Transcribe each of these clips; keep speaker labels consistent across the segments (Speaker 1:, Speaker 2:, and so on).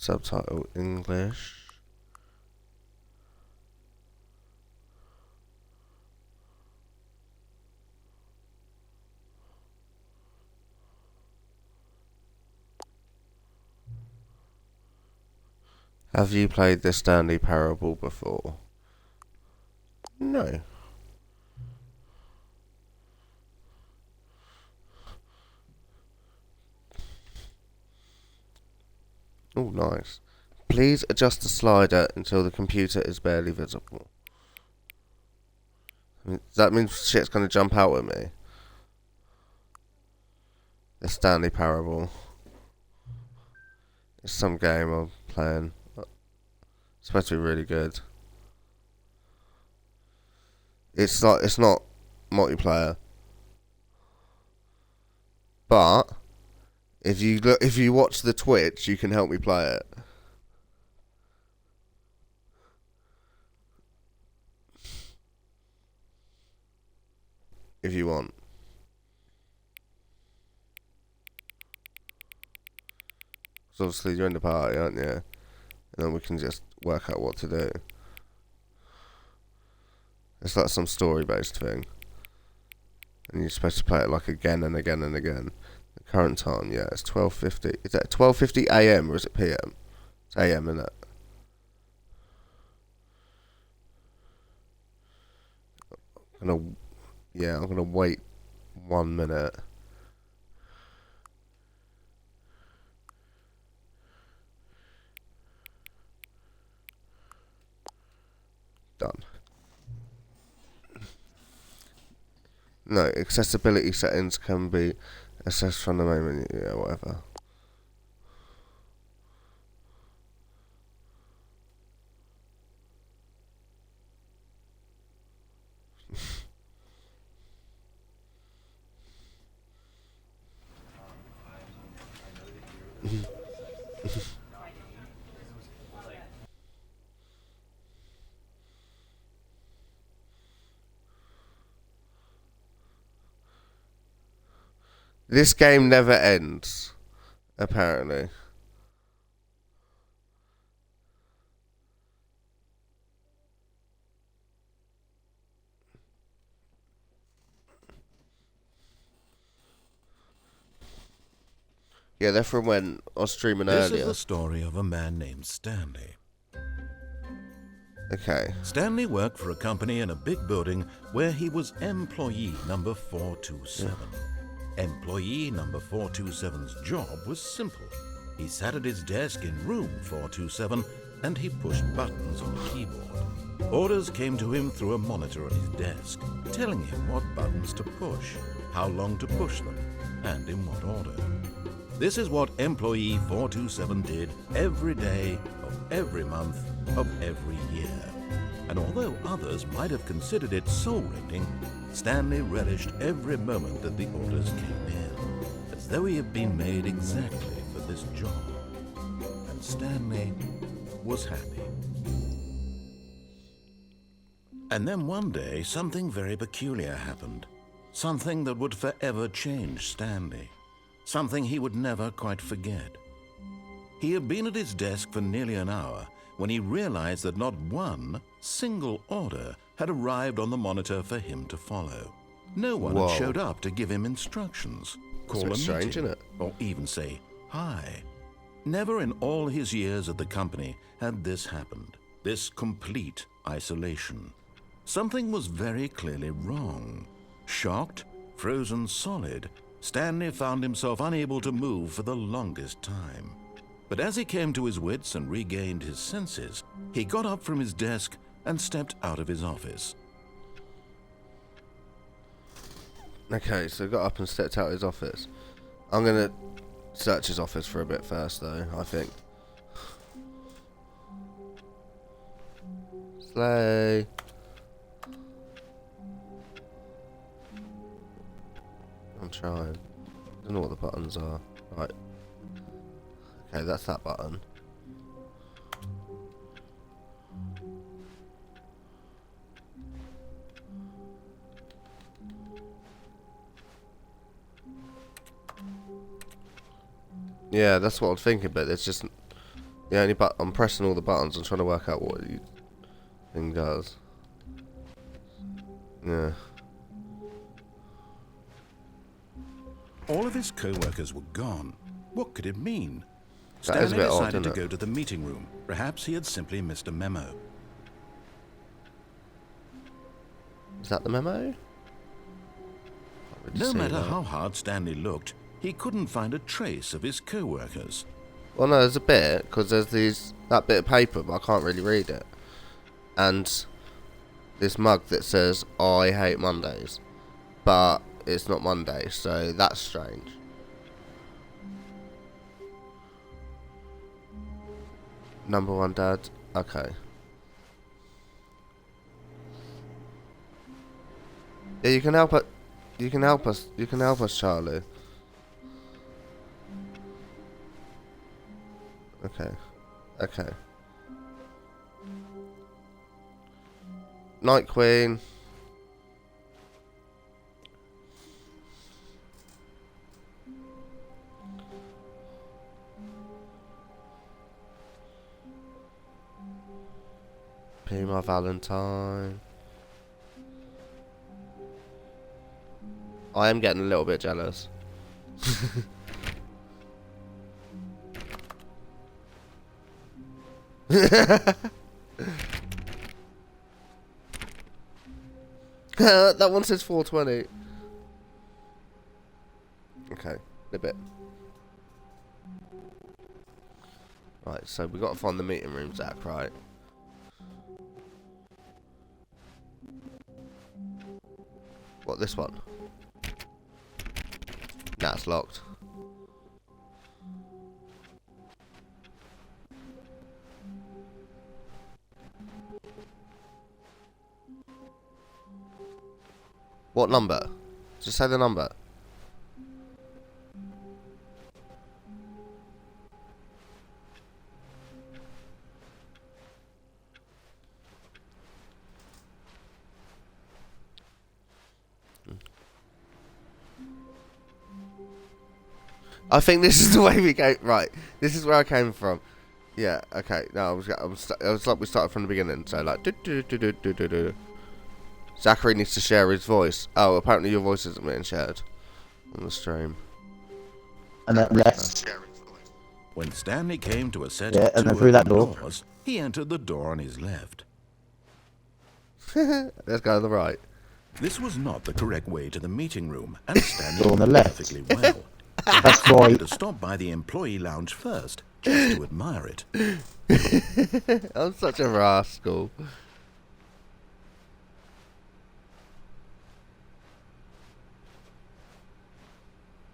Speaker 1: Subtitle English. Have you played the Stanley Parable before? No. Oh, nice. Please adjust the slider until the computer is barely visible. That means shit's gonna jump out at me. The Stanley Parable. It's some game I'm playing. It's supposed to be really good. It's not multiplayer. But if you watch the Twitch, you can help me play it. If you want. So obviously you're in the party, aren't you? And then we can just work out what to do. It's like some story-based thing. And you're supposed to play it like again and again and again. The current time, yeah, it's 12:50. Is that 12:50 AM or is it PM? It's AM, isn't it? I'm gonna wait 1 minute. Done. No, accessibility settings can be accessed from the main menu. Yeah, whatever. This game never ends, apparently. Yeah, they're from when I was streaming earlier.
Speaker 2: This is the story of a man named Stanley.
Speaker 1: Okay.
Speaker 2: Stanley worked for a company in a big building where he was employee number 427. Employee number 427's job was simple. He sat at his desk in room 427 and he pushed buttons on the keyboard. Orders came to him through a monitor on his desk, telling him what buttons to push, how long to push them, and in what order. This is what employee 427 did every day of every month of every year. And although others might have considered it soul-rending, Stanley relished every moment that the orders came in, as though he had been made exactly for this job. And Stanley was happy. And then one day, something very peculiar happened. Something that would forever change Stanley. Something he would never quite forget. He had been at his desk for nearly an hour when he realized that not one single order had arrived on the monitor for him to follow. No one had showed up to give him instructions, call a meeting,
Speaker 1: strange, isn't it?
Speaker 2: or even say hi. Never in all his years at the company had this happened, this complete isolation. Something was very clearly wrong. Shocked, frozen solid, Stanley found himself unable to move for the longest time. But as he came to his wits and regained his senses, he got up from his desk and stepped out of his office.
Speaker 1: Okay, so got up and stepped out of his office. I'm gonna search his office for a bit first, though, I think. Slay. I'm trying. I don't know what the buttons are. Right. Okay, that's that button. Yeah, that's what I'm thinking, but it's just only but I'm pressing all the buttons and trying to work out what you thing does. Yeah.
Speaker 2: All of his co-workers were gone. What could it mean?
Speaker 1: That is a
Speaker 2: Stanley
Speaker 1: bit odd,
Speaker 2: decided
Speaker 1: isn't
Speaker 2: to
Speaker 1: it?
Speaker 2: go to the meeting room. Perhaps he had simply missed a memo.
Speaker 1: Is that the memo?
Speaker 2: No matter how hard Stanley looked, he couldn't find a trace of his co-workers.
Speaker 1: Well, no, there's a bit, because there's that bit of paper, but I can't really read it. And this mug that says, I hate Mondays. But it's not Monday, so that's strange. Number one, Dad. Okay. Yeah, you can help it. You can help us. You can help us, Charlie. Okay. Okay. Night Queen. Be my Valentine. I am getting a little bit jealous. That one says 420. Okay, a bit. Right, so we got to find the meeting room, Zach, right? What, this one? Nah, it's locked. What number? Just say the number. I think this is the way we go. Right, this is where I came from. Yeah. Okay. No, it was like we started from the beginning. So like, Zachary needs to share his voice. Oh, apparently your voice isn't being shared on the stream.
Speaker 3: And then left.
Speaker 2: When Stanley came to a set
Speaker 3: Yeah,
Speaker 2: of
Speaker 3: and then
Speaker 2: two
Speaker 3: through that
Speaker 2: open
Speaker 3: door.
Speaker 2: doors, he entered the door on his left.
Speaker 1: Let's go to the right.
Speaker 2: This was not the correct way to the meeting room, and Stanley
Speaker 3: Door on the
Speaker 2: knew
Speaker 3: left.
Speaker 2: perfectly well.
Speaker 3: That's
Speaker 2: He wanted
Speaker 3: right.
Speaker 2: to stop by the employee lounge first, just to admire it.
Speaker 1: I'm such a rascal.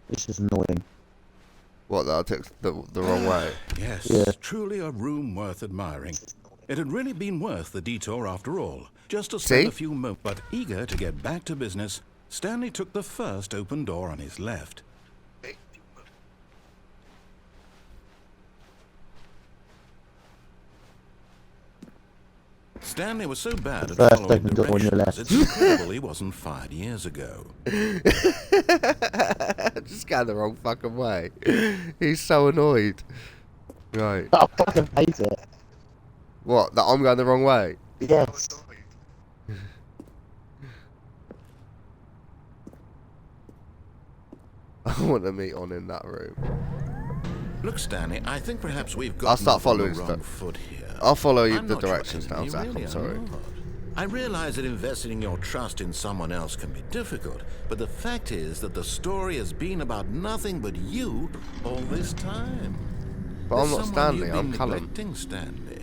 Speaker 3: This is annoying.
Speaker 1: What, that I took the wrong way?
Speaker 2: Yes,
Speaker 3: Yeah.
Speaker 2: truly a room worth admiring. It had really been worth the detour after all, just to spend
Speaker 1: See?
Speaker 2: a few moments. But eager to get back to business, Stanley took the first open door on his left. Stanley was so bad at
Speaker 3: First
Speaker 2: following
Speaker 3: open door on your
Speaker 2: directions,
Speaker 3: left.
Speaker 2: it's incredible he wasn't fired years ago.
Speaker 1: Just going the wrong fucking way. He's so annoyed. Right.
Speaker 3: I fucking hate it.
Speaker 1: What? That I'm going the wrong way?
Speaker 3: Yes.
Speaker 1: I want to meet on in that room.
Speaker 2: Look, Stanley, I think perhaps we've
Speaker 1: I'll
Speaker 2: got
Speaker 1: start following
Speaker 2: the wrong
Speaker 1: stuff.
Speaker 2: foot here.
Speaker 1: I'll follow you
Speaker 2: I'm
Speaker 1: the
Speaker 2: not your
Speaker 1: directions now,
Speaker 2: enemy,
Speaker 1: Zach.
Speaker 2: really,
Speaker 1: I'm sorry.
Speaker 2: not. I realize that investing your trust in someone else can be difficult, but the fact is that the story has been about nothing but you all this time.
Speaker 1: But I'm
Speaker 2: There's
Speaker 1: not
Speaker 2: someone
Speaker 1: Stanley,
Speaker 2: you've been
Speaker 1: I'm Callum.
Speaker 2: neglecting, Stanley.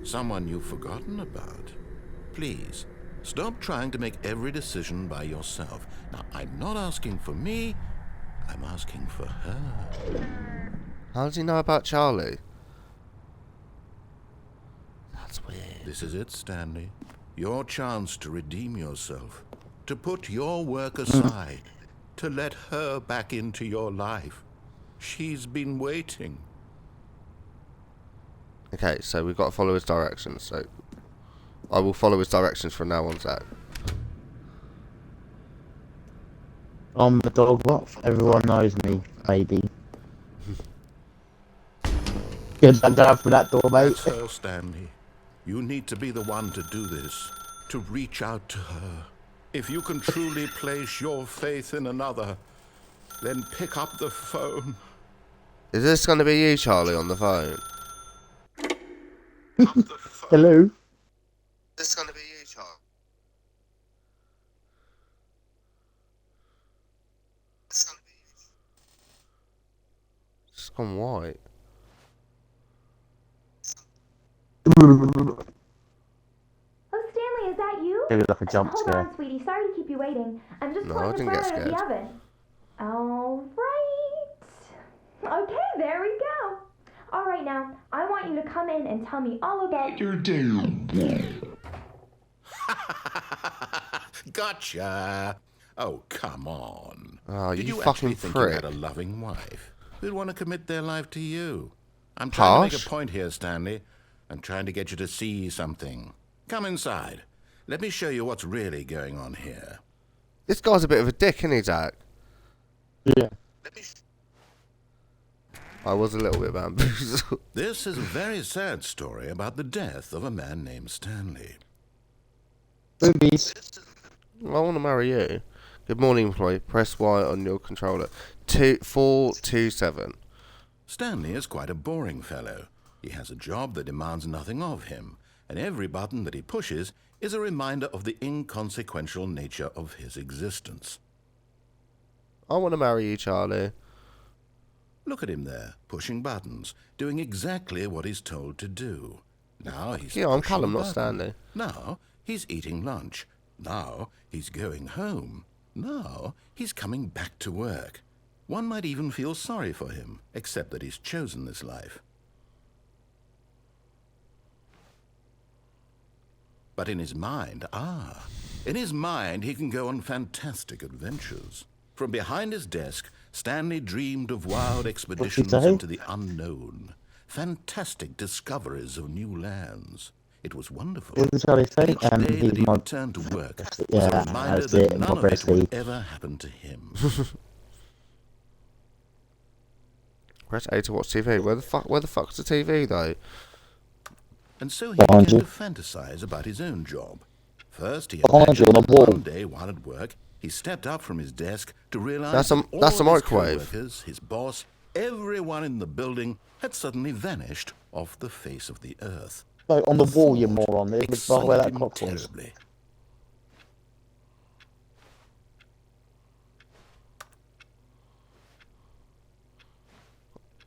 Speaker 2: Someone you've forgotten about. Please, stop trying to make every decision by yourself. Now, I'm not asking for me, I'm asking for her.
Speaker 1: How does he know about Charlie? That's weird.
Speaker 2: This is it, Stanley. Your chance to redeem yourself. To put your work aside. To let her back into your life. She's been waiting.
Speaker 1: Okay, so we've got to follow his directions. So I will follow his directions from now on, Zach.
Speaker 3: I'm the dog. What? Everyone knows me, baby. Good luck going through that door, mate.
Speaker 2: That's her, Stanley. You need to be the one to do this, to reach out to her. If you can truly place your faith in another, then pick up the phone.
Speaker 1: Is this going to be you, Charlie, on the phone?
Speaker 3: Hello?
Speaker 1: Is this going to be you, Charlie? It's going to be you. It's gone white.
Speaker 4: Oh, Stanley, is that you?
Speaker 3: It was like a jump
Speaker 4: Hold
Speaker 3: scare.
Speaker 4: on, sweetie. Sorry to keep you waiting. I'm just
Speaker 1: No,
Speaker 4: pulling
Speaker 1: I
Speaker 4: the
Speaker 1: didn't get
Speaker 4: phone out of the
Speaker 1: scared.
Speaker 4: oven. All right. Okay, there we go. All right, now, I want you to come in and tell me all about your
Speaker 2: Gotcha. Oh, come on.
Speaker 1: Oh,
Speaker 2: Did
Speaker 1: you
Speaker 2: you
Speaker 1: fucking
Speaker 2: actually think
Speaker 1: prick.
Speaker 2: you had a loving wife who'd want to commit their life to you? I'm trying to make
Speaker 1: Harsh.
Speaker 2: a point here, Stanley. I'm trying to get you to see something. Come inside. Let me show you what's really going on here.
Speaker 1: This guy's a bit of a dick, isn't he, Zach?
Speaker 3: Yeah.
Speaker 1: I was a little bit bamboozled.
Speaker 2: This is a very sad story about the death of a man named Stanley.
Speaker 3: Boobies.
Speaker 1: I want to marry you. Good morning, employee. Press Y on your controller. 427.
Speaker 2: Stanley is quite a boring fellow. He has a job that demands nothing of him, and every button that he pushes is a reminder of the inconsequential nature of his existence.
Speaker 1: I want to marry you, Charlie.
Speaker 2: Look at him there, pushing buttons, doing exactly what he's told to do. Now he's
Speaker 1: Yeah, I'm
Speaker 2: pushing
Speaker 1: Callum, not
Speaker 2: buttons.
Speaker 1: Stanley.
Speaker 2: Now he's eating lunch. Now he's going home. Now he's coming back to work. One might even feel sorry for him, except that he's chosen this life. But in his mind, he can go on fantastic adventures. From behind his desk, Stanley dreamed of wild expeditions
Speaker 3: say?
Speaker 2: into the unknown, fantastic discoveries of new lands. It was wonderful.
Speaker 3: What was Charlie saying?
Speaker 2: Each day that
Speaker 3: He's
Speaker 2: he
Speaker 3: my...
Speaker 2: returned to work was
Speaker 3: Yeah,
Speaker 2: a reminder
Speaker 3: that's
Speaker 2: that
Speaker 3: it,
Speaker 2: none of
Speaker 3: my
Speaker 2: it would
Speaker 3: breastfeed.
Speaker 2: ever happen to him.
Speaker 1: Press A to watch TV. Where the fuck's the TV, though?
Speaker 2: And so he
Speaker 3: Behind
Speaker 2: began
Speaker 3: you.
Speaker 2: to fantasize about his own job. First, he
Speaker 3: Behind you
Speaker 2: imagined
Speaker 3: on the
Speaker 2: that
Speaker 3: wall.
Speaker 2: one day while at work, he stepped up from his desk to realize
Speaker 1: That's
Speaker 2: that all
Speaker 1: a
Speaker 2: of his
Speaker 1: microwave.
Speaker 2: co-workers, his boss, everyone in the building had suddenly vanished off the face of the earth.
Speaker 3: Like on the wall, you
Speaker 2: thought
Speaker 3: moron. It was by where that
Speaker 2: excited him
Speaker 3: clock was.
Speaker 2: terribly.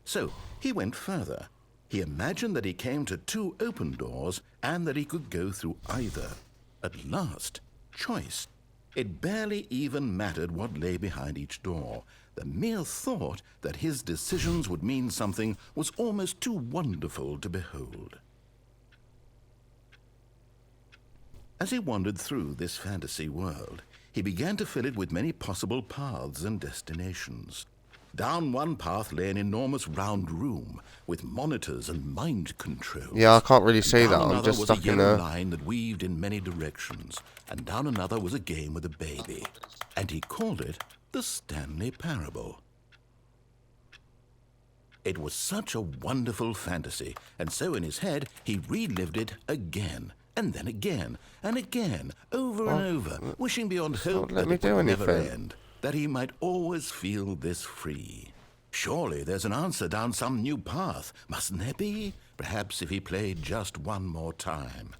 Speaker 2: So he went further. He imagined that he came to two open doors and that he could go through either. At last, choice. It barely even mattered what lay behind each door. The mere thought that his decisions would mean something was almost too wonderful to behold. As he wandered through this fantasy world, he began to fill it with many possible paths and destinations. Down one path lay an enormous round room with monitors and mind controls.
Speaker 1: Yeah, I can't really
Speaker 2: And
Speaker 1: see
Speaker 2: down
Speaker 1: that. I'm
Speaker 2: another
Speaker 1: just
Speaker 2: was
Speaker 1: stuck
Speaker 2: a
Speaker 1: in
Speaker 2: yellow
Speaker 1: a...
Speaker 2: line that weaved in many directions, and down another was a game with a baby, and he called it the Stanley Parable. It was such a wonderful fantasy, and so in his head he relived it again, and then again, and again, over and over, wishing beyond hope
Speaker 1: let
Speaker 2: that
Speaker 1: me
Speaker 2: it
Speaker 1: do
Speaker 2: would never
Speaker 1: anything.
Speaker 2: end, that he might always feel this free. Surely there's an answer down some new path, mustn't there be? Perhaps if he played just one more time.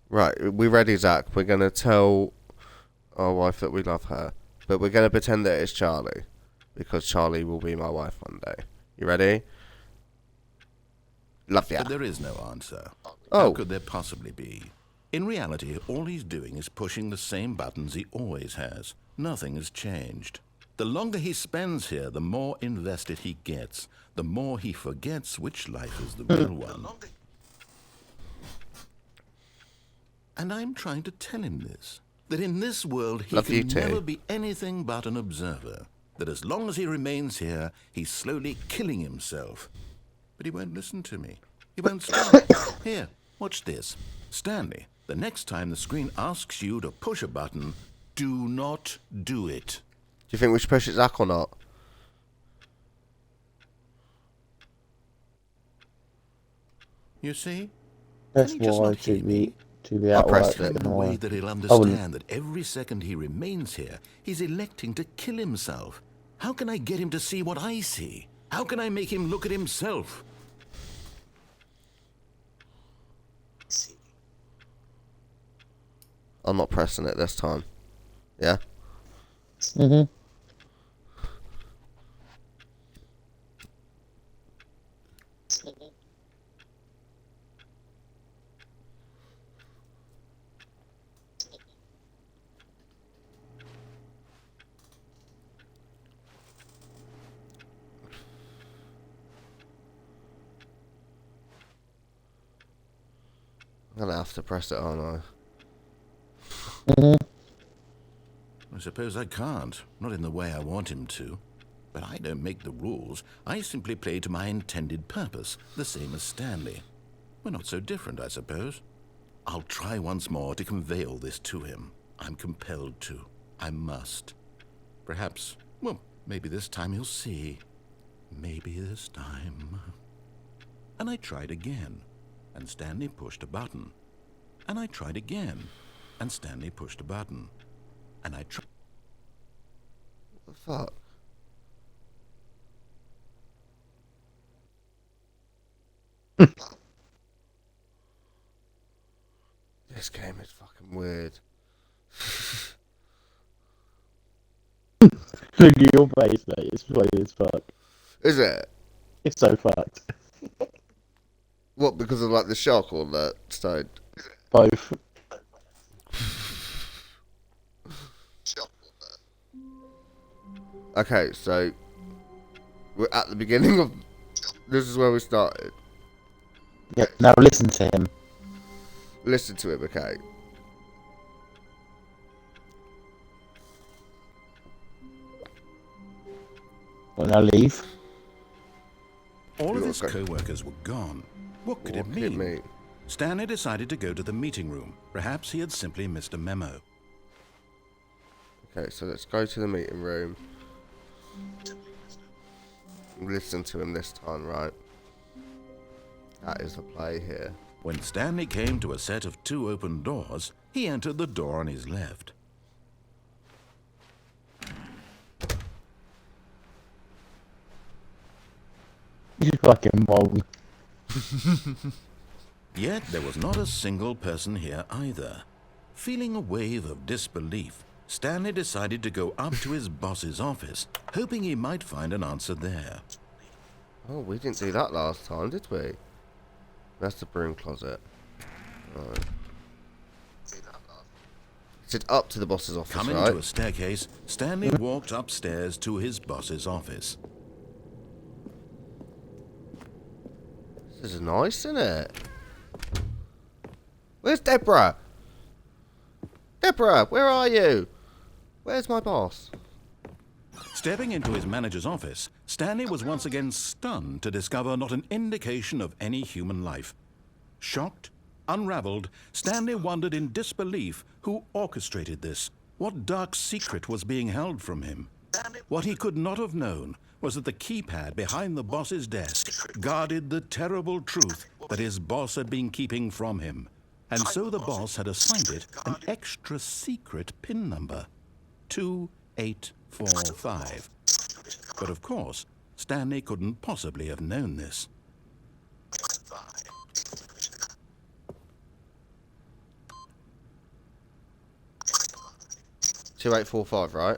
Speaker 1: Right, we ready, Zach. We're going to tell our wife that we love her. But we're going to pretend that it's Charlie. Because Charlie will be my wife one day. You ready? Love ya.
Speaker 2: But there is no answer.
Speaker 1: Oh.
Speaker 2: How could there possibly be? In reality, all he's doing is pushing the same buttons he always has. Nothing has changed. The longer he spends here, the more invested he gets. The more he forgets which life is the real one. And I'm trying to tell him this. That in this world, he
Speaker 1: Love you
Speaker 2: can
Speaker 1: too.
Speaker 2: never be anything but an observer. That as long as he remains here, he's slowly killing himself. But he won't listen to me. He won't stop. Here, watch this. Stanley, the next time the screen asks you to push a button, do not do it.
Speaker 1: Do you think we should push it, Zach, or not?
Speaker 2: You see?
Speaker 3: Press
Speaker 2: Can he just
Speaker 3: Y
Speaker 2: not hear me?
Speaker 3: to be
Speaker 1: I
Speaker 3: out
Speaker 1: pressed
Speaker 3: work.
Speaker 1: it.
Speaker 2: In a way that he'll
Speaker 3: I wouldn't.
Speaker 2: understand that every second he remains here, he's electing to kill himself. How can I get him to see what I see? How can I make him look at himself?
Speaker 1: I'm not pressing it this time. Yeah?
Speaker 3: Mhm.
Speaker 1: I'm gonna have to press it, aren't I?
Speaker 3: Mhm.
Speaker 2: I suppose I can't, not in the way I want him to. But I don't make the rules. I simply play to my intended purpose, the same as Stanley. We're not so different, I suppose. I'll try once more to convey all this to him. I'm compelled to. I must. Perhaps, well, maybe this time he'll see. Maybe this time. And I tried again, and Stanley pushed a button. And I tried again, and Stanley pushed a button. And I tried.
Speaker 1: What the fuck? This game is fucking weird.
Speaker 3: Look at your face, mate. It's funny as fuck.
Speaker 1: Is it?
Speaker 3: It's so fucked.
Speaker 1: What, because of like the shock or the stone?
Speaker 3: Both.
Speaker 1: Okay, so we're at the beginning of. This is where we started.
Speaker 3: Yeah. Now listen to him.
Speaker 1: Listen to him, okay?
Speaker 3: Well, now leave.
Speaker 2: All of
Speaker 1: You
Speaker 2: his
Speaker 1: okay?
Speaker 2: co-workers were gone. What could
Speaker 1: What
Speaker 2: it
Speaker 1: could it
Speaker 2: mean?
Speaker 1: mean?
Speaker 2: Stanley decided to go to the meeting room. Perhaps he had simply missed a memo.
Speaker 1: Okay, so let's go to the meeting room. Listen to him this time, right? That is the play here.
Speaker 2: When Stanley came to a set of 2 open doors, he entered the door on his left.
Speaker 3: You fucking mong.
Speaker 2: Yet there was not a single person here either. Feeling a wave of disbelief, Stanley decided to go up to his boss's office, hoping he might find an answer there.
Speaker 1: Oh, we didn't do that last time, did we? That's the broom closet. Right. It's up to the boss's office,
Speaker 2: Coming
Speaker 1: right?
Speaker 2: to a staircase, Stanley walked upstairs to his boss's office.
Speaker 1: This is nice, isn't it? Where's Deborah? Deborah, where are you? Where's my boss?
Speaker 2: Stepping into his manager's office, Stanley was once again stunned to discover not an indication of any human life. Shocked, unraveled, Stanley wondered in disbelief who orchestrated this, what dark secret was being held from him. What he could not have known was that the keypad behind the boss's desk guarded the terrible truth that his boss had been keeping from him. And so the boss had assigned it an extra secret PIN number, 2845. But of course, Stanley couldn't possibly have known this.
Speaker 1: 2845, right?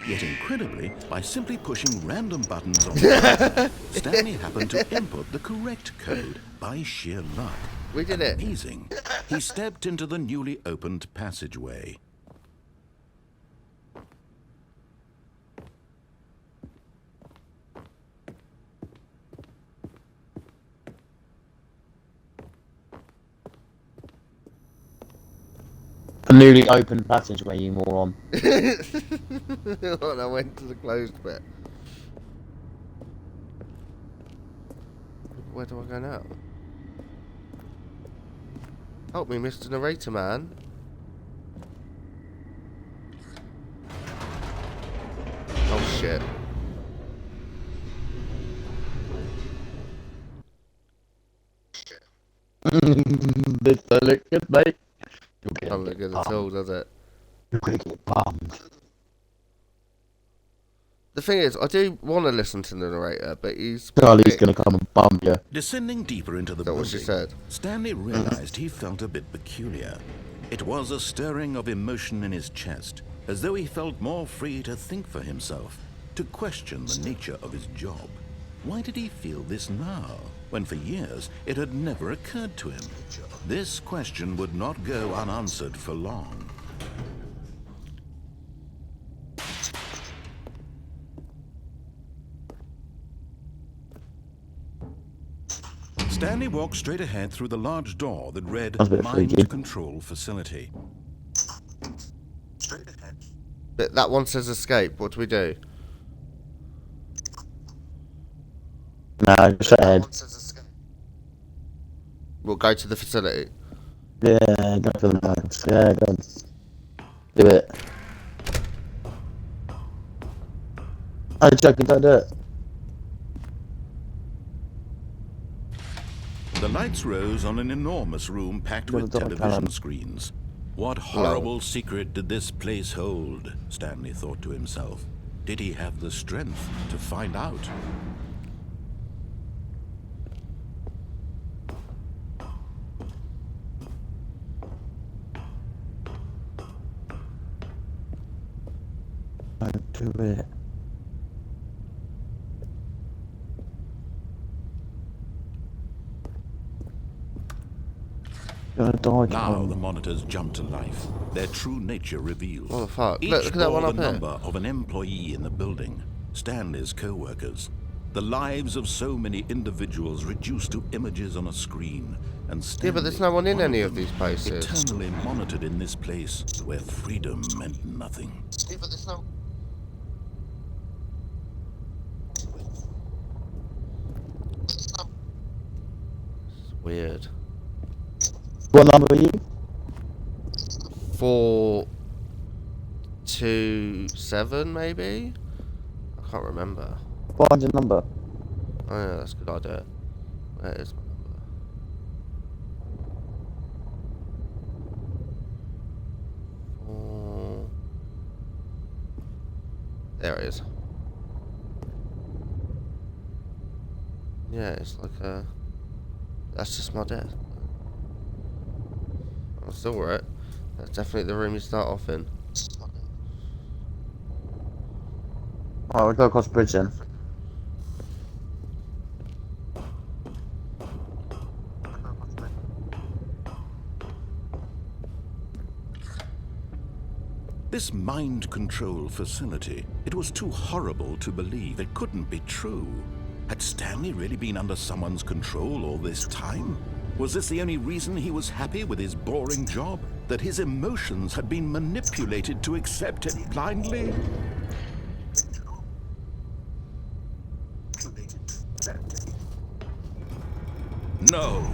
Speaker 2: Yet incredibly, by simply pushing random buttons on the keypad, Stanley happened to input the correct code by sheer luck.
Speaker 1: We did it.
Speaker 2: Amazing. He stepped into the newly opened passageway.
Speaker 3: A newly opened passageway, you moron.
Speaker 1: And I went to the closed bit. Where do I go now? Help me, Mr. Narrator Man. Oh shit.
Speaker 3: This don't look good, mate. You're
Speaker 1: Doesn't
Speaker 3: gonna
Speaker 1: look
Speaker 3: get
Speaker 1: good at all, does it?
Speaker 3: You're gonna get bummed.
Speaker 1: The thing is, I do want to listen to the narrator, but he's...
Speaker 3: Charlie's gonna come and bum you.
Speaker 2: Descending deeper into the
Speaker 1: Is that what she
Speaker 2: building,
Speaker 1: said?
Speaker 2: Stanley realized he felt a bit peculiar. It was a stirring of emotion in his chest, as though he felt more free to think for himself, to question the nature of his job. Why did he feel this now, when for years it had never occurred to him? This question would not go unanswered for long. Stanley walked straight ahead through the large door that read
Speaker 3: That's a bit
Speaker 2: Mind
Speaker 3: freaky.
Speaker 2: Control Facility.
Speaker 1: But that one says escape. What do we do?
Speaker 3: Nah, just ahead.
Speaker 1: We'll go to the facility.
Speaker 3: Yeah, go for the nose. Yeah, go on. Do it. I'm joking, don't do it.
Speaker 2: The lights rose on an enormous room packed with
Speaker 3: Don't
Speaker 2: television
Speaker 3: tell
Speaker 2: screens. What horrible secret did this place hold? Stanley thought to himself. Did he have the strength to find out?
Speaker 3: Don't do it. You're gonna die,
Speaker 2: Now
Speaker 3: John.
Speaker 2: the monitors jumped to life, their true nature revealed.
Speaker 1: What the fuck?
Speaker 2: Each
Speaker 1: Look at that
Speaker 2: bore
Speaker 1: one up
Speaker 2: the
Speaker 1: here.
Speaker 2: number of an employee in the building, Stanley's co-workers. The lives of so many individuals reduced to images on a screen, and Stanley,
Speaker 1: Yeah, but there's no one in any of
Speaker 2: them,
Speaker 1: these places.
Speaker 2: eternally monitored in this place where freedom meant nothing.
Speaker 1: Yeah, but there's no... It's weird.
Speaker 3: What number are you?
Speaker 1: 427 maybe? I can't remember.
Speaker 3: Find your number.
Speaker 1: Oh yeah, that's a good idea. Where is my number? There it is. Yeah, it's like a... That's just my death. I saw it. That's definitely the room you start off in.
Speaker 3: Alright, we'll go across the bridge then.
Speaker 2: This mind control facility, it was too horrible to believe. It couldn't be true. Had Stanley really been under someone's control all this time? Was this the only reason he was happy with his boring job? That his emotions had been manipulated to accept it blindly? No.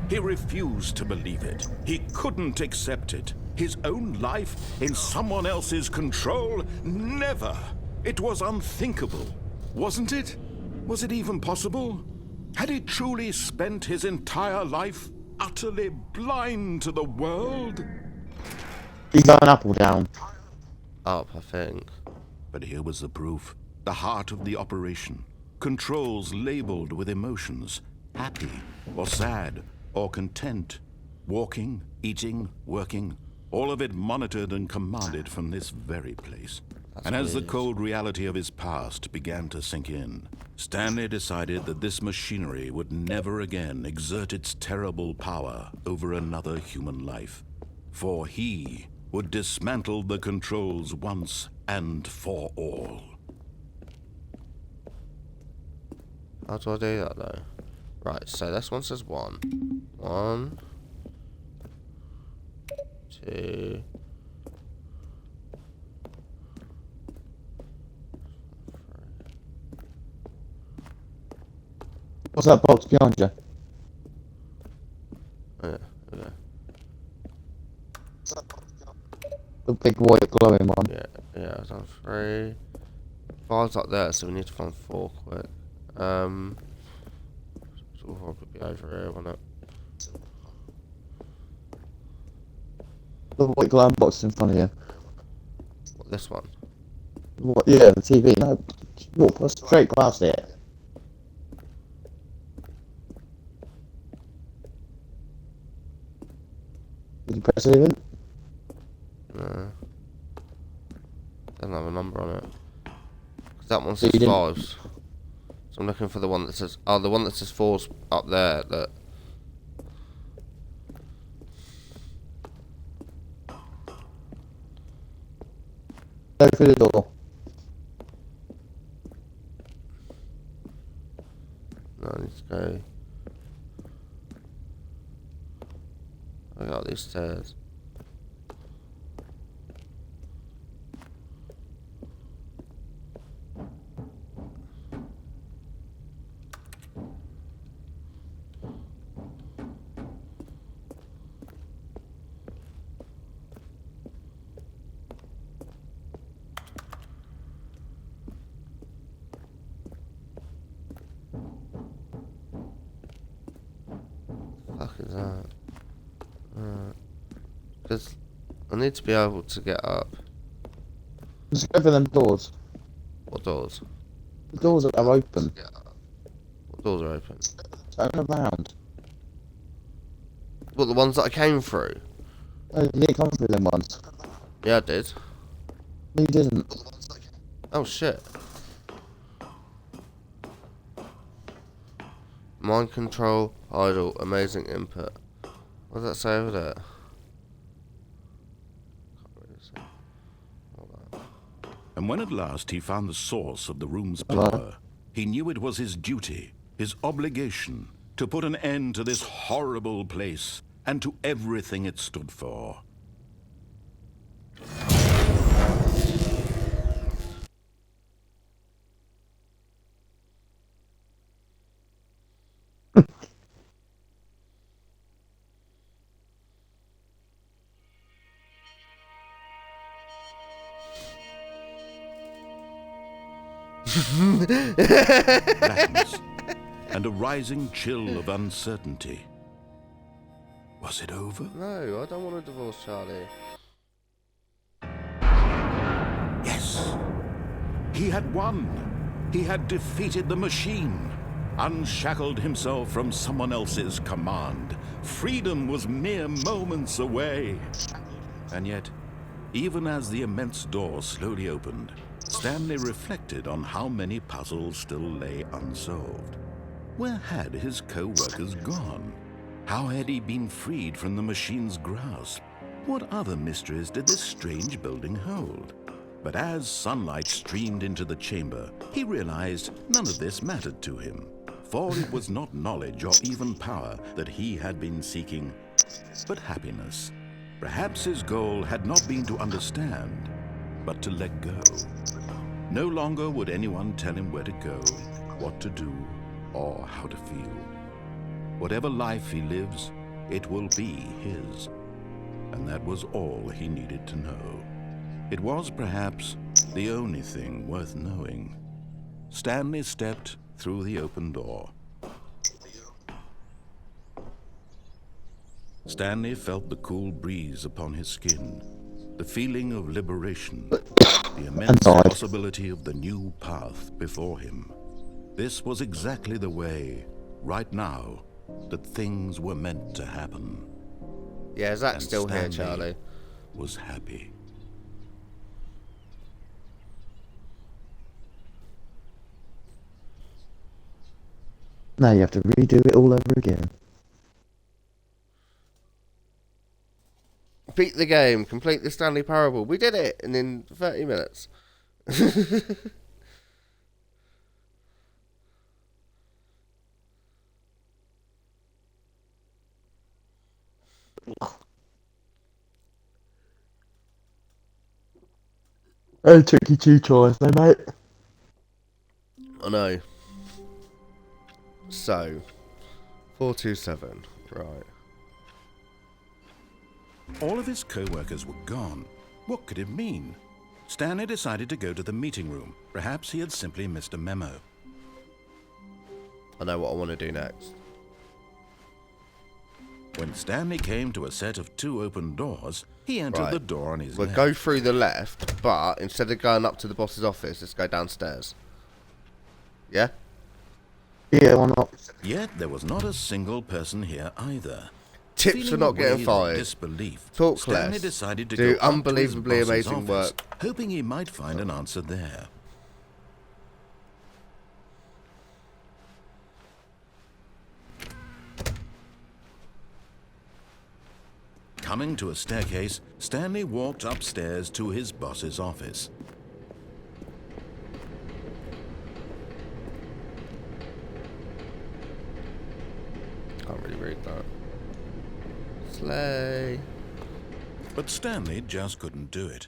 Speaker 2: He refused to believe it. He couldn't accept it. His own life in someone else's control? Never! It was unthinkable. Wasn't it? Was it even possible? Had he truly spent his entire life utterly blind to the world?
Speaker 3: You going up or down?
Speaker 1: Up, I think.
Speaker 2: But here was the proof. The heart of the operation. Controls labeled with emotions. Happy, or sad, or content. Walking, eating, working. All of it monitored and commanded from this very place.
Speaker 1: That's
Speaker 2: And as the
Speaker 1: weird.
Speaker 2: cold reality of his past began to sink in, Stanley decided that this machinery would never again exert its terrible power over another human life. For he would dismantle the controls once and for all.
Speaker 1: How do I do that though? Right, so this one says 1. 1, 2.
Speaker 3: What's that box behind you?
Speaker 1: Yeah, yeah,
Speaker 3: The big white glowing one.
Speaker 1: yeah, I've done 3. 5's up there, so we need to find 4 quick. So 4 could be over here, won't it?
Speaker 3: The white glowing box in front of you.
Speaker 1: What, this one?
Speaker 3: What? Yeah, the TV. No, walk straight past it. Did you press anything?
Speaker 1: No. Doesn't have a number on it. 'Cause that one
Speaker 3: So you
Speaker 1: says
Speaker 3: didn't-
Speaker 1: 5s. So I'm looking for the one that says... Oh, the one that says 4's up there. Look.
Speaker 3: Go through the door.
Speaker 1: No, I need to go... I got these stairs. Fuck is that? Because I need to be able to get up.
Speaker 3: Just go for them doors.
Speaker 1: What doors?
Speaker 3: The doors are open.
Speaker 1: What doors are open?
Speaker 3: Turn around.
Speaker 1: What, the ones that I came through?
Speaker 3: Oh, you didn't come through them ones.
Speaker 1: Yeah, I did.
Speaker 3: No, you didn't.
Speaker 1: Oh shit. Mind control, idle, amazing input. What does that say over there? Can't really see. Hold on.
Speaker 2: And when at last he found the source of the room's
Speaker 3: Hello?
Speaker 2: power, he knew it was his duty, his obligation, to put an end to this horrible place and to everything it stood for. Blackness and a rising chill of uncertainty. Was it over?
Speaker 1: No, I don't want a divorce, Charlie.
Speaker 2: Yes. He had won. He had defeated the machine, unshackled himself from someone else's command. Freedom was mere moments away. And yet, even as the immense door slowly opened, Stanley reflected on how many puzzles still lay unsolved. Where had his co-workers gone? How had he been freed from the machine's grasp? What other mysteries did this strange building hold? But as sunlight streamed into the chamber, he realized none of this mattered to him, for it was not knowledge or even power that he had been seeking, but happiness. Perhaps his goal had not been to understand, but to let go. No longer would anyone tell him where to go, what to do, or how to feel. Whatever life he lives, it will be his. And that was all he needed to know. It was perhaps the only thing worth knowing. Stanley stepped through the open door. Stanley felt the cool breeze upon his skin, the feeling of liberation, the immense possibility of the new path before him. This was exactly the way, right now, that things were meant to happen.
Speaker 1: Yeah, Zach's
Speaker 2: And
Speaker 1: still here,
Speaker 2: Stanley
Speaker 1: Charlie.
Speaker 2: was happy.
Speaker 3: Now you have to redo it all over again.
Speaker 1: Beat the game, complete the Stanley Parable. We did it in 30 minutes.
Speaker 3: It took you 2 tries, though, mate.
Speaker 1: I know. So, 427, right.
Speaker 2: All of his co-workers were gone. What could it mean? Stanley decided to go to the meeting room. Perhaps he had simply missed a memo.
Speaker 1: I know what I want to do next.
Speaker 2: When Stanley came to a set of 2 open doors, he entered
Speaker 1: Right.
Speaker 2: the door on his
Speaker 1: We'll
Speaker 2: left.
Speaker 1: go through the left, but instead of going up to the boss's office, let's go downstairs. Yeah?
Speaker 3: Yeah, why not?
Speaker 2: Yet there was not a single person here either.
Speaker 1: Tips for
Speaker 2: Feeling
Speaker 1: not
Speaker 2: a
Speaker 1: getting
Speaker 2: wave of
Speaker 1: fired.
Speaker 2: disbelief,
Speaker 1: Talk
Speaker 2: Stanley
Speaker 1: less.
Speaker 2: decided to
Speaker 1: Do
Speaker 2: go up to his
Speaker 1: unbelievably
Speaker 2: boss's
Speaker 1: amazing
Speaker 2: office,
Speaker 1: work.
Speaker 2: hoping he might find an answer there. Coming to a staircase, Stanley walked upstairs to his boss's office.
Speaker 1: Can't really read that. Slay.
Speaker 2: But Stanley just couldn't do it.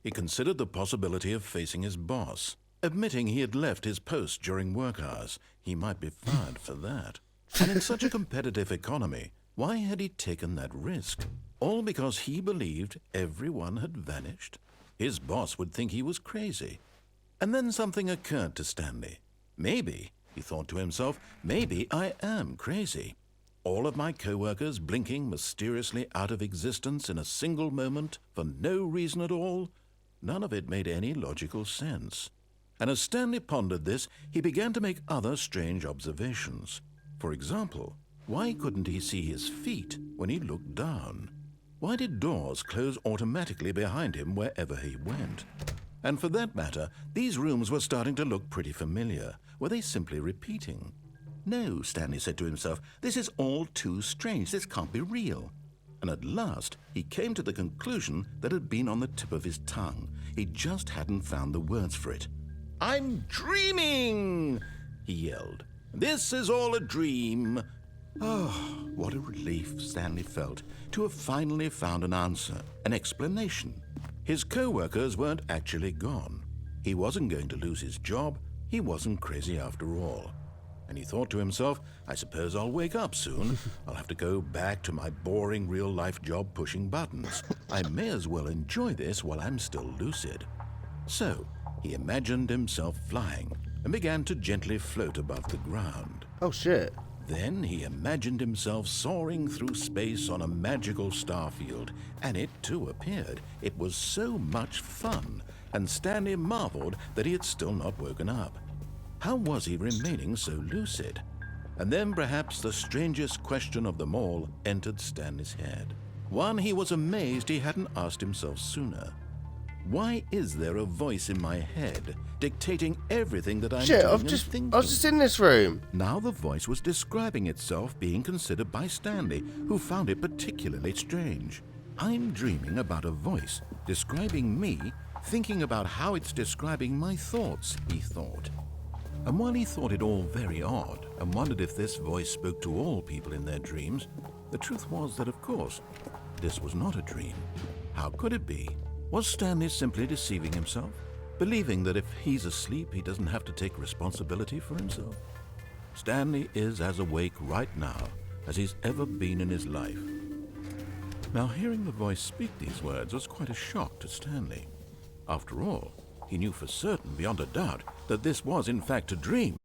Speaker 2: He considered the possibility of facing his boss. Admitting he had left his post during work hours, he might be fired for that. And in such a competitive economy, why had he taken that risk? All because he believed everyone had vanished? His boss would think he was crazy. And then something occurred to Stanley. Maybe, he thought to himself, maybe I am crazy. All of my co-workers blinking mysteriously out of existence in a single moment for no reason at all? None of it made any logical sense. And as Stanley pondered this, he began to make other strange observations. For example, why couldn't he see his feet when he looked down? Why did doors close automatically behind him wherever he went? And for that matter, these rooms were starting to look pretty familiar. Were they simply repeating? No, Stanley said to himself, this is all too strange. This can't be real. And at last, he came to the conclusion that had been on the tip of his tongue. He just hadn't found the words for it. I'm dreaming, he yelled. This is all a dream. Oh, what a relief Stanley felt to have finally found an answer, an explanation. His co-workers weren't actually gone. He wasn't going to lose his job. He wasn't crazy after all. And he thought to himself, I suppose I'll wake up soon. I'll have to go back to my boring real-life job pushing buttons. I may as well enjoy this while I'm still lucid. So, he imagined himself flying and began to gently float above the ground.
Speaker 1: Oh, shit.
Speaker 2: Then he imagined himself soaring through space on a magical starfield, and it too appeared. It was so much fun, and Stanley marveled that he had still not woken up. How was he remaining so lucid? And then perhaps the strangest question of them all entered Stanley's head. One he was amazed he hadn't asked himself sooner. Why is there a voice in my head dictating everything that I'm
Speaker 1: Shit,
Speaker 2: doing
Speaker 1: I
Speaker 2: and thinking?
Speaker 1: was just in this room.
Speaker 2: Now the voice was describing itself being considered by Stanley, who found it particularly strange. I'm dreaming about a voice describing me, thinking about how it's describing my thoughts, he thought. And while he thought it all very odd and wondered if this voice spoke to all people in their dreams, the truth was that, of course, this was not a dream. How could it be? Was Stanley simply deceiving himself, believing that if he's asleep, he doesn't have to take responsibility for himself? Stanley is as awake right now as he's ever been in his life. Now, hearing the voice speak these words was quite a shock to Stanley. After all, he knew for certain, beyond a doubt, that this was in fact a dream.